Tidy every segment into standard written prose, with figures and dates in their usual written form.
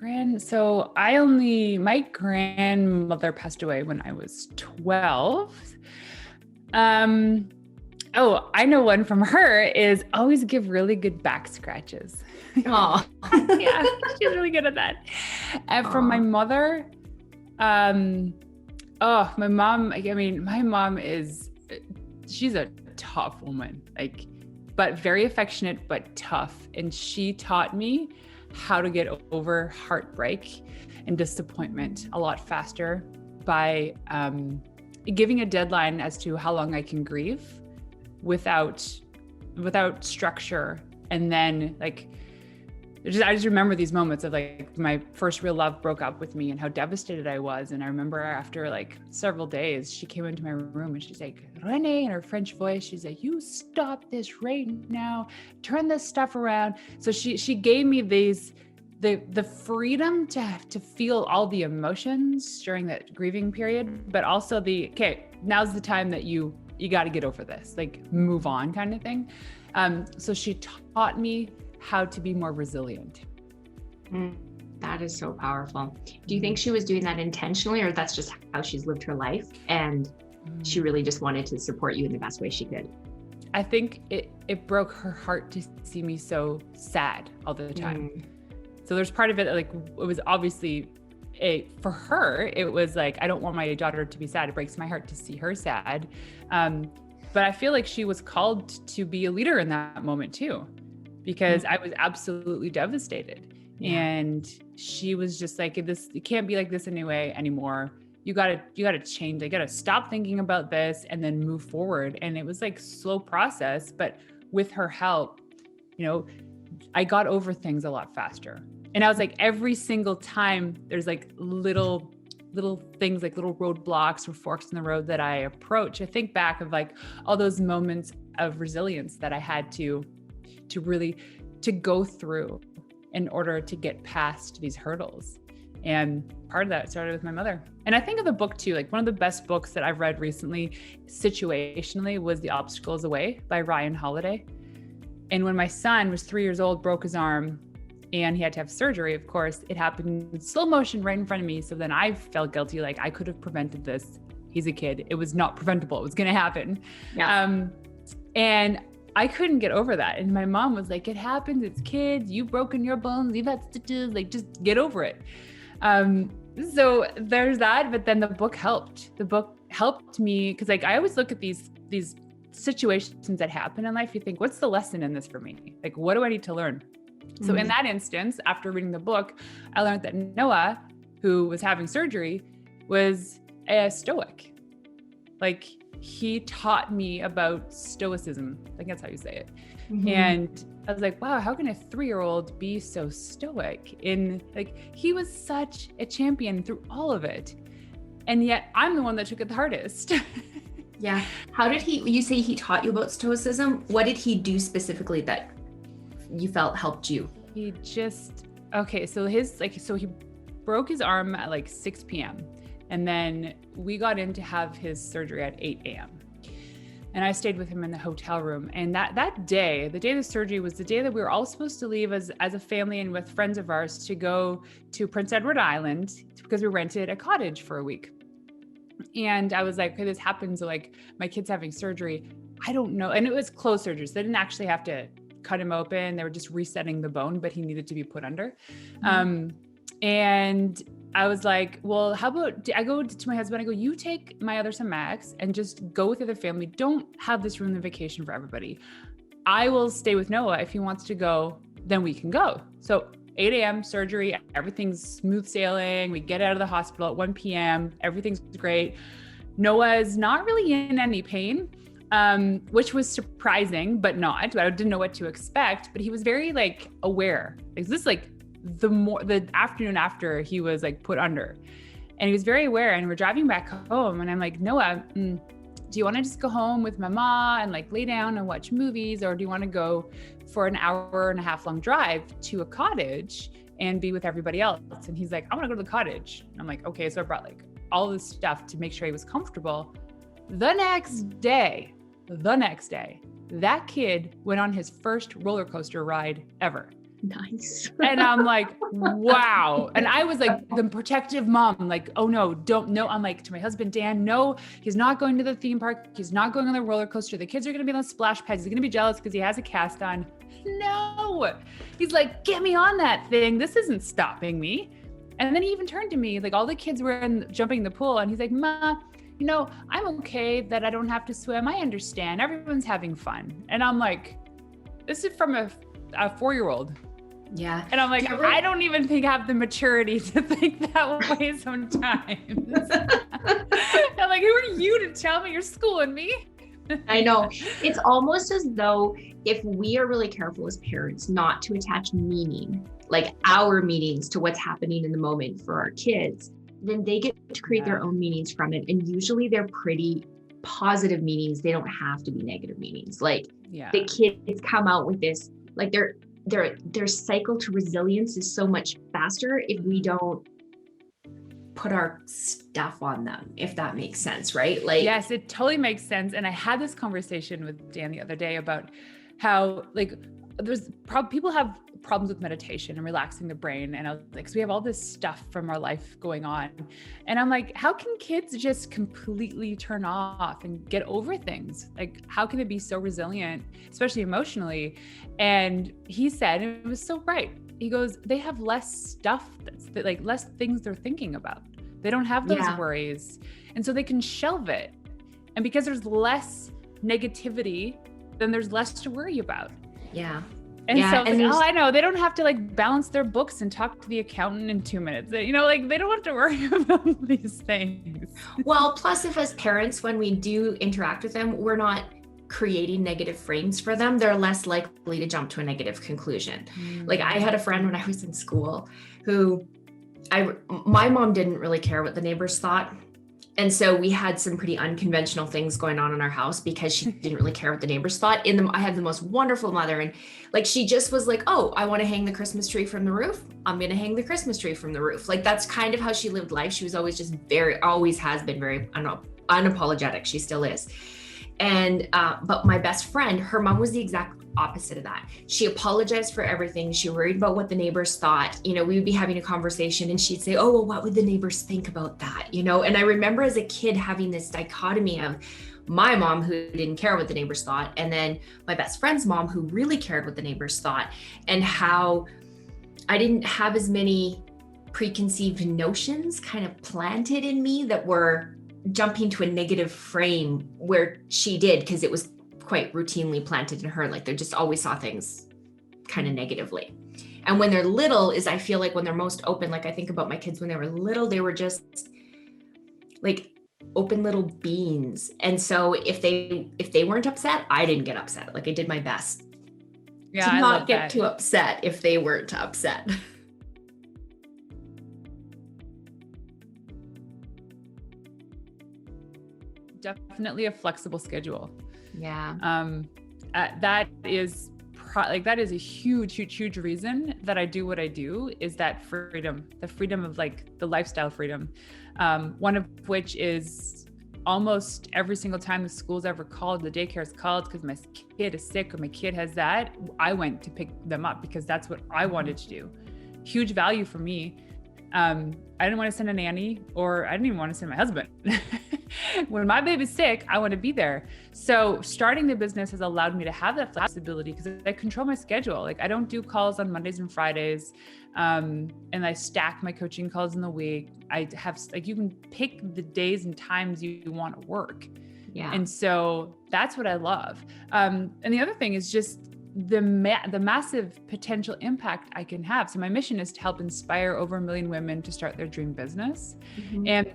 my grandmother passed away when I was 12. Oh, I know one from her is always give really good back scratches. Oh, Yeah, she's really good at that. And from my mother, my mom, my mom she's a tough woman, but very affectionate, but tough. And she taught me how to get over heartbreak and disappointment a lot faster by giving a deadline as to how long I can grieve without structure. And then I just remember these moments of my first real love broke up with me and how devastated I was. And I remember after several days, she came into my room and she's like, Renee, in her French voice, she's like, you stop this right now, turn this stuff around. So she gave me the freedom to feel all the emotions during that grieving period, but also now's the time that you got to get over this, move on kind of thing. So she taught me how to be more resilient. That is so powerful. Do you think she was doing that intentionally, or that's just how she's lived her life and she really just wanted to support you in the best way she could? I think it broke her heart to see me so sad all the time. So there's part of it, it was obviously for her, it was I don't want my daughter to be sad. It breaks my heart to see her sad. But I feel like she was called to be a leader in that moment too, because I was absolutely devastated. Yeah. And she was just this, it can't be like this anymore. You gotta change. I gotta stop thinking about this and then move forward. And it was slow process, but with her help, I got over things a lot faster. And I was every single time there's little things, little roadblocks or forks in the road that I approach, I think back of all those moments of resilience that I had to really go through in order to get past these hurdles. And part of that started with my mother. And I think of the book too, one of the best books that I've read recently, situationally, was The Obstacle Is Away by Ryan Holiday. And when my son was 3 years old, broke his arm, and he had to have surgery, of course, it happened in slow motion right in front of me. So then I felt guilty, I could have prevented this. He's a kid. It was not preventable. It was going to happen. Yeah. And I couldn't get over that. And my mom was like, it happens. It's kids. You've broken your bones. You've had stitches. Just get over it. So there's that. But then the book helped. The book helped me because I always look at these situations that happen in life. You think, what's the lesson in this for me? What do I need to learn? So in that instance, after reading the book, I learned that Noah, who was having surgery, was a stoic. He taught me about stoicism. I think that's how you say it. And I was like, wow, how can a 3-year-old be so stoic? He was such a champion through all of it. And yet I'm the one that took it the hardest. Yeah. How did you say he taught you about stoicism? What did he do specifically that you felt helped you? He so he broke his arm at 6 p.m. And then we got in to have his surgery at 8 a.m. And I stayed with him in the hotel room. And that day, the day of the surgery, was the day that we were all supposed to leave as a family and with friends of ours to go to Prince Edward Island because we rented a cottage for a week. And I was like, okay, this happens. My kid's having surgery. I don't know. And it was closed surgery. So they didn't actually have to cut him open. They were just resetting the bone, but he needed to be put under. And I was like, well, how about, I go to my husband, I go, you take my other son, Max, and just go with the other family. Don't have this ruin the vacation for everybody. I will stay with Noah. If he wants to go, then we can go. So 8 a.m. surgery, everything's smooth sailing. We get out of the hospital at 1 p.m. Everything's great. Noah's not really in any pain, which was surprising, but not. I didn't know what to expect, but he was very aware. The afternoon after he was put under, and he was very aware, and we're driving back home, and I'm like, Noah, do you want to just go home with mama and lay down and watch movies, or do you want to go for an hour and a half long drive to a cottage and be with everybody else? And he's like, I want to go to the cottage. And I'm like, okay. So I brought all this stuff to make sure he was comfortable. The next day, that kid went on his first roller coaster ride ever. Nice. And I'm like, wow. And I was like the protective mom, like, oh no, don't, no. I'm like to my husband, Dan, no, he's not going to the theme park. He's not going on the roller coaster. The kids are going to be on the splash pads. He's going to be jealous because he has a cast on. No, he's like, get me on that thing. This isn't stopping me. And then he even turned to me, like all the kids were jumping in the pool. And he's like, Ma, you know, I'm okay that I don't have to swim. I understand. Everyone's having fun. And I'm like, this is from a 4-year-old. Yeah. And I'm like, I don't even think I have the maturity to think that way sometimes. I'm like, who are you to tell me you're schooling me? I know. It's almost as though if we are really careful as parents not to attach meaning, like our meanings to what's happening in the moment for our kids, then they get to create their own meanings from it. And usually they're pretty positive meanings. They don't have to be negative meanings. Like the kids come out with this, like their cycle to resilience is so much faster if we don't put our stuff on them, if that makes sense, right? Like, yes, it totally makes sense. And I had this conversation with Dan the other day about how like people have problems with meditation and relaxing the brain. And I was like, so we have all this stuff from our life going on. And I'm like, how can kids just completely turn off and get over things? Like, how can it be so resilient, especially emotionally? And he said, and it was so right. He goes, they have less stuff that's like less things they're thinking about. They don't have those worries. And so they can shelve it. And because there's less negativity, then there's less to worry about. Yeah. And so, and like, oh, I know, they don't have to like balance their books and talk to the accountant in 2 minutes. You know, like they don't have to worry about these things. Well, plus if as parents, when we do interact with them, we're not creating negative frames for them, they're less likely to jump to a negative conclusion. Like I had a friend when I was in school who my mom didn't really care what the neighbors thought. And so we had some pretty unconventional things going on in our house because she didn't really care what the neighbors thought. I had the most wonderful mother. And like, she just was like, oh, I want to hang the Christmas tree from the roof. I'm going to hang the Christmas tree from the roof. Like, that's kind of how she lived life. She was always just always has been very unapologetic. She still is. And, but my best friend, her mom was the exact opposite of that. She apologized for everything. She worried about what the neighbors thought. You know, we would be having a conversation and she'd say, oh, well, what would the neighbors think about that? You know, and I remember as a kid having this dichotomy of my mom who didn't care what the neighbors thought, and then my best friend's mom who really cared what the neighbors thought, and how I didn't have as many preconceived notions kind of planted in me that were jumping to a negative frame where she did, because it was quite routinely planted in her. Like they just always saw things kind of negatively. And when they're little is, I feel like when they're most open, like I think about my kids when they were little, they were just like open little beings. And so if they weren't upset, I didn't get upset. Like I did my best to not get too upset if they weren't upset. Definitely a flexible schedule. Yeah. That is a huge reason that I do what I do, is that freedom, the freedom of like the lifestyle freedom. One of which is almost every single time the school's ever called, the daycare's called because my kid is sick or my kid has that, I went to pick them up because that's what I wanted to do. Huge value for me. I didn't want to send a nanny, or I didn't even want to send my husband. When my baby's sick, I want to be there. So starting the business has allowed me to have that flexibility because I control my schedule. Like I don't do calls on Mondays and Fridays. And I stack my coaching calls in the week. I have like, you can pick the days and times you want to work. Yeah. And so that's what I love. And the other thing is just the massive potential impact I can have. So my mission is to help inspire over 1 million women to start their dream business. Mm-hmm. And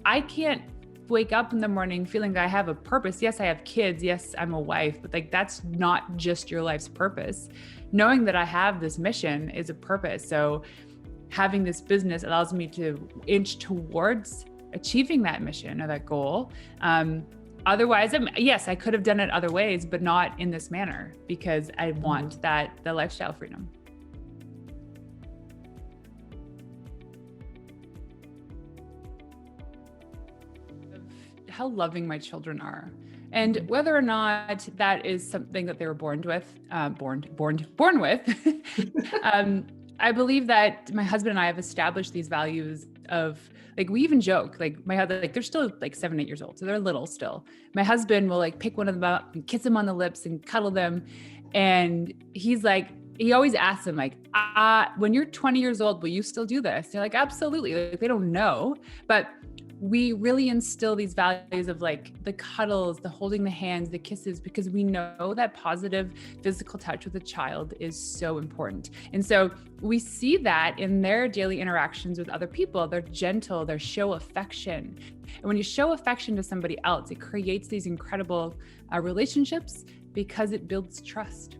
I can't wake up in the morning feeling that I have a purpose. Yes, I have kids. Yes, I'm a wife, but like, that's not just your life's purpose. Knowing that I have this mission is a purpose. So having this business allows me to inch towards achieving that mission or that goal. Otherwise, yes, I could have done it other ways, but not in this manner because I want the lifestyle freedom. How loving my children are. And whether or not that is something that they were born with, born with, I believe that my husband and I have established these values of, like, we even joke, like my husband, like they're still like 7, 8 years old. So they're little still. My husband will like pick one of them up and kiss them on the lips and cuddle them. And he's like, he always asks them like, when you're 20 years old, will you still do this? They're like, absolutely. Like, they don't know, but we really instill these values of like the cuddles, the holding the hands, the kisses, because we know that positive physical touch with a child is so important. And so we see that in their daily interactions with other people. They're gentle, they show affection. And when you show affection to somebody else, it creates these incredible relationships because it builds trust.